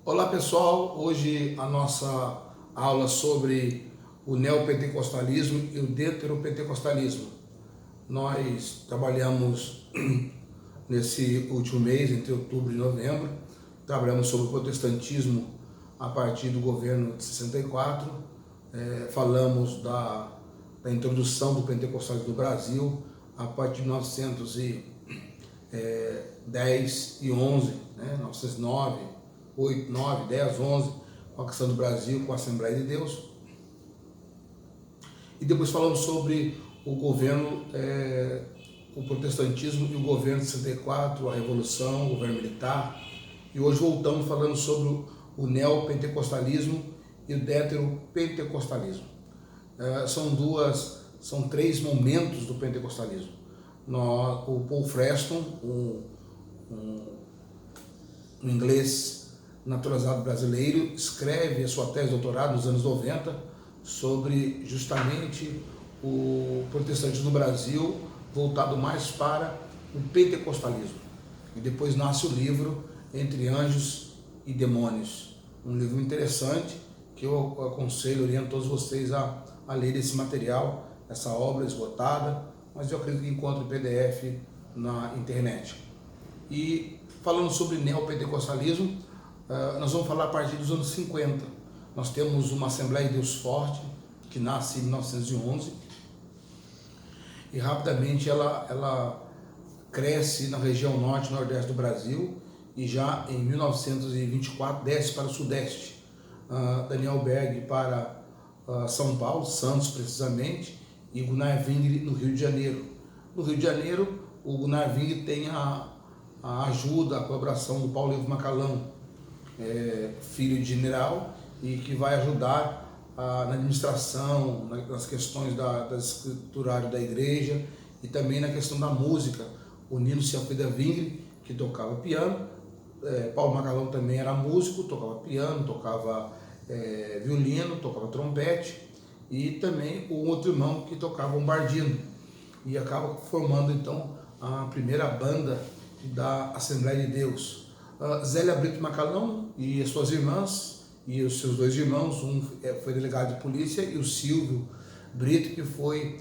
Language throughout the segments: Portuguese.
Olá pessoal, hoje a nossa aula sobre o neopentecostalismo e o deuteropentecostalismo. Nós trabalhamos nesse último mês, entre outubro e novembro, trabalhamos sobre o protestantismo a partir do governo de 64, falamos da introdução do pentecostalismo no Brasil a partir de 1910 e 11, 1909, 8, 9, 10, 11, com a questão do Brasil, com a Assembleia de Deus. E depois falamos sobre o governo, o protestantismo e o governo de 64, a Revolução, o governo militar. E hoje voltamos falando sobre o neopentecostalismo e o deuteropentecostalismo. São três momentos do pentecostalismo. O Paul Freston, um inglês naturalizado brasileiro, escreve a sua tese de doutorado nos anos 90 sobre justamente o protestantismo no Brasil, voltado mais para o pentecostalismo. E depois nasce o livro Entre Anjos e Demônios, um livro interessante que eu aconselho, oriento todos vocês a ler esse material, essa obra esgotada, mas eu acredito que encontre PDF na internet. E falando sobre neopentecostalismo, nós vamos falar a partir dos anos 50. Nós temos uma Assembleia de Deus forte, que nasce em 1911, e rapidamente ela cresce na região norte e nordeste do Brasil, e já em 1924 desce para o sudeste. Daniel Berg para São Paulo, Santos precisamente, e Gunnar Wingre no Rio de Janeiro. No Rio de Janeiro, o Gunnar Wingre tem a ajuda, a colaboração do Paulo Ivo Macalão, filho de general, e que vai ajudar na administração, nas questões da escriturário da igreja, e também na questão da música. O Nino Ciafrida Wingre, que tocava piano, Paulo Macalão também era músico, tocava piano, tocava violino, tocava trompete, e também o outro irmão que tocava bombardino, e acaba formando então a primeira banda da Assembleia de Deus. Zélia Brito Macalão e as suas irmãs e os seus dois irmãos, um foi delegado de polícia, e o Silvio Brito, que foi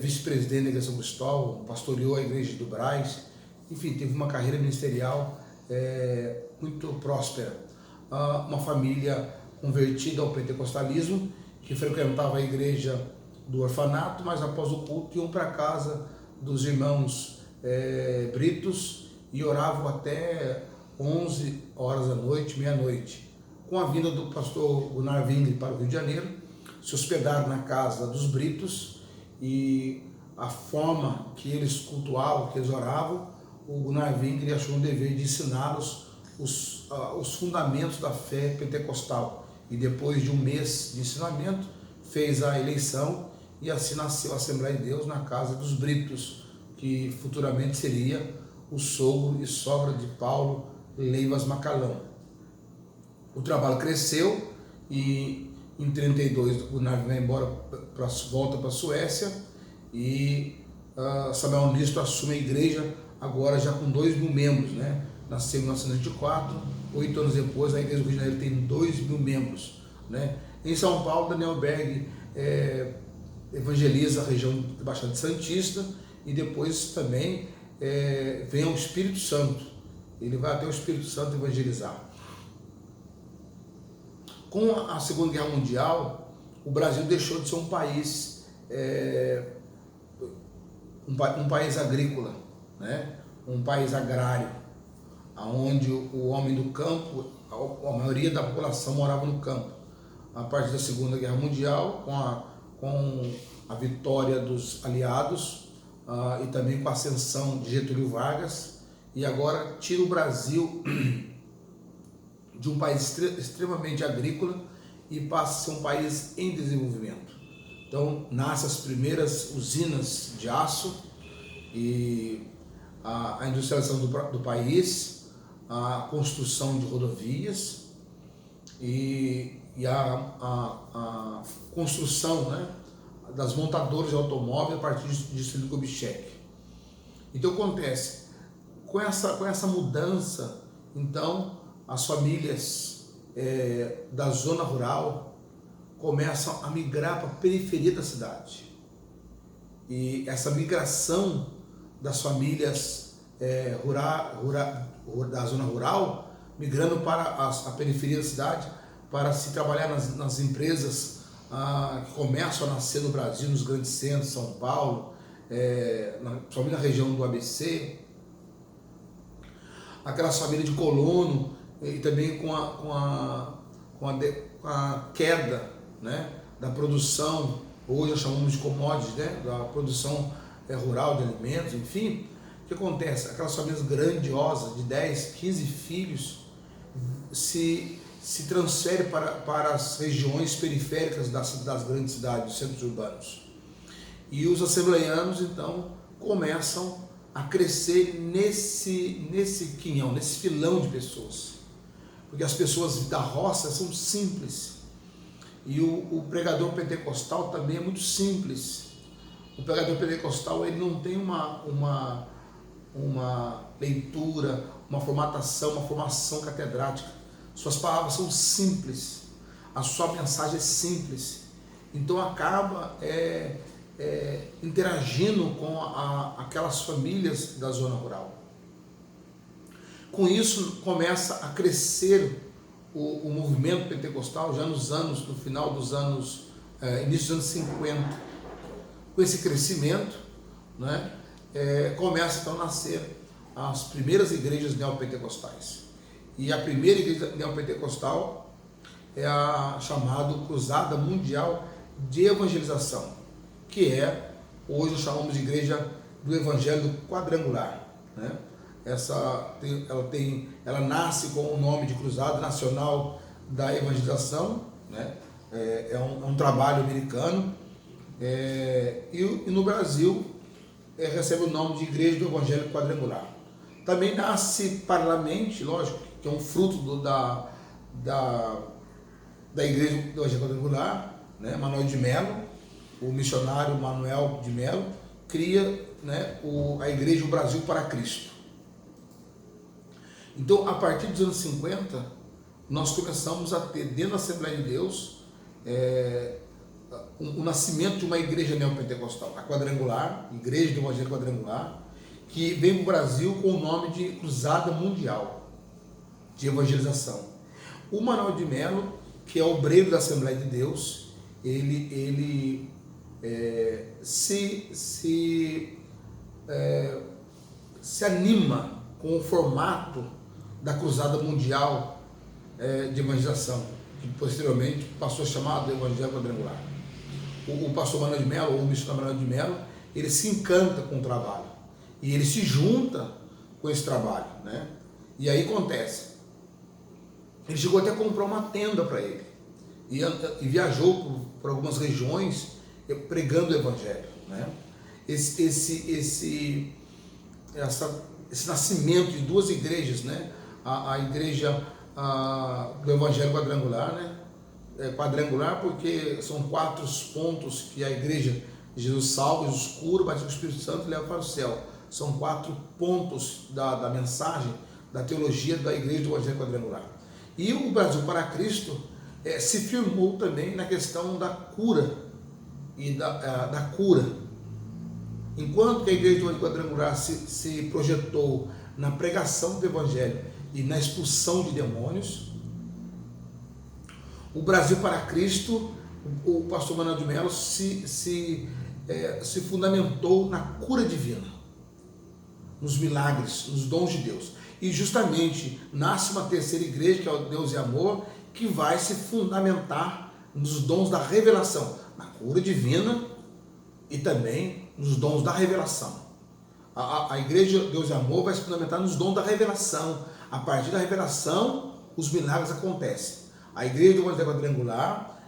vice-presidente da Igreja São Cristóvão, pastoreou a igreja do Brás, enfim, teve uma carreira ministerial muito próspera. Uma família convertida ao pentecostalismo, que frequentava a igreja do orfanato, mas após o culto iam para a casa dos irmãos Britos e oravam até 11 horas da noite, meia-noite. Com a vinda do pastor Gunnar Wingre para o Rio de Janeiro, se hospedaram na casa dos Britos, e a forma que eles cultuavam, que eles oravam, o Gunnar Wingre achou um dever de ensiná-los os fundamentos da fé pentecostal. E depois de um mês de ensinamento, fez a eleição, e assim nasceu a Assembleia de Deus na casa dos Britos, que futuramente seria o sogro e sogra de Paulo Leivas Macalão. O trabalho cresceu, e em 32 o Gunnar vai embora, volta para a Suécia, e Samuel Nisto assume a igreja, agora já com 2.000 membros, Nasceu em 1924, 8 anos depois a igreja do Rio de Janeiro tem 2.000 membros, Em São Paulo, Daniel Berg evangeliza a região da Baixada Santista, e depois também vem o Espírito Santo. Ele vai até o Espírito Santo evangelizar. Com a Segunda Guerra Mundial, o Brasil deixou de ser um país país agrícola, um país agrário, onde o homem do campo, a maioria da população morava no campo. A partir da Segunda Guerra Mundial, com a vitória dos aliados, e também com a ascensão de Getúlio Vargas, e agora tira o Brasil de um país extremamente agrícola e passa a ser um país em desenvolvimento. Então, nascem as primeiras usinas de aço, e a industrialização do país, a construção de rodovias, e a construção das montadoras de automóvel a partir de Juscelino Kubitschek. Então acontece, com essa mudança, então as famílias da zona rural começam a migrar para a periferia da cidade. E essa migração das famílias da zona rural, migrando para a periferia da cidade, para se trabalhar nas empresas que começam a nascer no Brasil, nos grandes centros, São Paulo, principalmente na região do ABC, aquelas famílias de colono, e também com a queda, né, da produção, hoje nós chamamos de commodities, né, da produção rural de alimentos, enfim. O que acontece? Aquelas famílias grandiosas de 10, 15 filhos se transferem para as regiões periféricas das grandes cidades, dos centros urbanos. E os assembleianos, então, começam a crescer nesse quinhão, nesse filão de pessoas. Porque as pessoas da roça são simples. E o pregador pentecostal também é muito simples. O pregador pentecostal, ele não tem uma leitura, uma formação catedrática. Suas palavras são simples. A sua mensagem é simples. Então acaba interagindo com aquelas famílias da zona rural. Com isso começa a crescer o movimento pentecostal já no final dos anos, início dos anos 50. Com esse crescimento, né, começa então a nascer as primeiras igrejas neopentecostais. E a primeira igreja neopentecostal é a chamada Cruzada Mundial de Evangelização, que hoje chamamos de Igreja do Evangelho Quadrangular, né? Ela nasce com o nome de Cruzada Nacional da Evangelização, né? É um trabalho americano, e no Brasil recebe o nome de Igreja do Evangelho Quadrangular. Também nasce paralelamente, lógico, que é um fruto da Igreja do Evangelho Quadrangular, né? Manuel de Melo, o missionário Manuel de Melo, cria, né, a Igreja do Brasil para Cristo. Então, a partir dos anos 50, nós começamos a ter dentro da Assembleia de Deus o nascimento de uma igreja neopentecostal, a Quadrangular, Igreja do Evangelho Quadrangular, que vem para o Brasil com o nome de Cruzada Mundial de Evangelização. O Manuel de Melo, que é obreiro da Assembleia de Deus, ele se anima com o formato da Cruzada Mundial de Evangelização, que posteriormente passou a chamar de Evangelho Quadrangular. O pastor Manuel de Melo, ou o missionário Manuel de Melo, ele se encanta com o trabalho e ele se junta com esse trabalho, né? E aí acontece, ele chegou até a comprar uma tenda para ele e viajou por algumas regiões pregando o Evangelho, né? Esse nascimento de duas igrejas, né? A igreja do Evangelho Quadrangular, né? Quadrangular porque são 4 pontos que a igreja Jesus salva, Jesus cura, batiza o Espírito Santo e leva para o céu. São 4 pontos da mensagem, da teologia da igreja do Evangelho Quadrangular. E o Brasil para Cristo se firmou também na questão da cura e da cura. Enquanto que a igreja do Evangelho Quadrangular se projetou na pregação do Evangelho e na expulsão de demônios, o Brasil para Cristo, o pastor Manuel de Melo se fundamentou na cura divina, nos milagres, nos dons de Deus. E justamente nasce uma terceira igreja, que é o Deus e Amor, que vai se fundamentar nos dons da revelação, na cura divina e também nos dons da revelação. A igreja Deus e Amor vai se fundamentar nos dons da revelação. A partir da revelação, os milagres acontecem. A igreja do Evangelho Quadrangular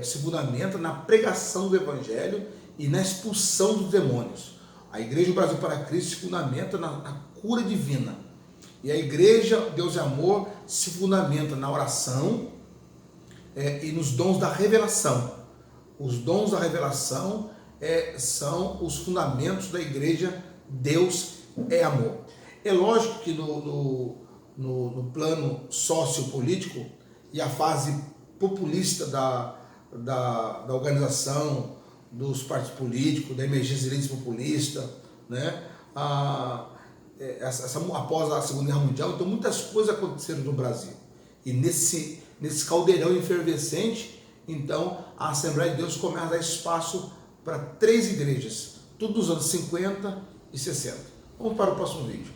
se fundamenta na pregação do Evangelho e na expulsão dos demônios. A igreja do Brasil para Cristo se fundamenta na cura divina. E a igreja Deus e Amor se fundamenta na oração e nos dons da revelação. Os dons da revelação são os fundamentos da igreja Deus é Amor. É lógico que no plano sociopolítico e a fase populista da organização, dos partidos políticos, da emergência de líderes populistas, né? Após a Segunda Guerra Mundial, então muitas coisas aconteceram no Brasil. E nesse caldeirão efervescente, então a Assembleia de Deus começa a dar espaço para 3 igrejas, tudo nos anos 50 e 60. Vamos para o próximo vídeo.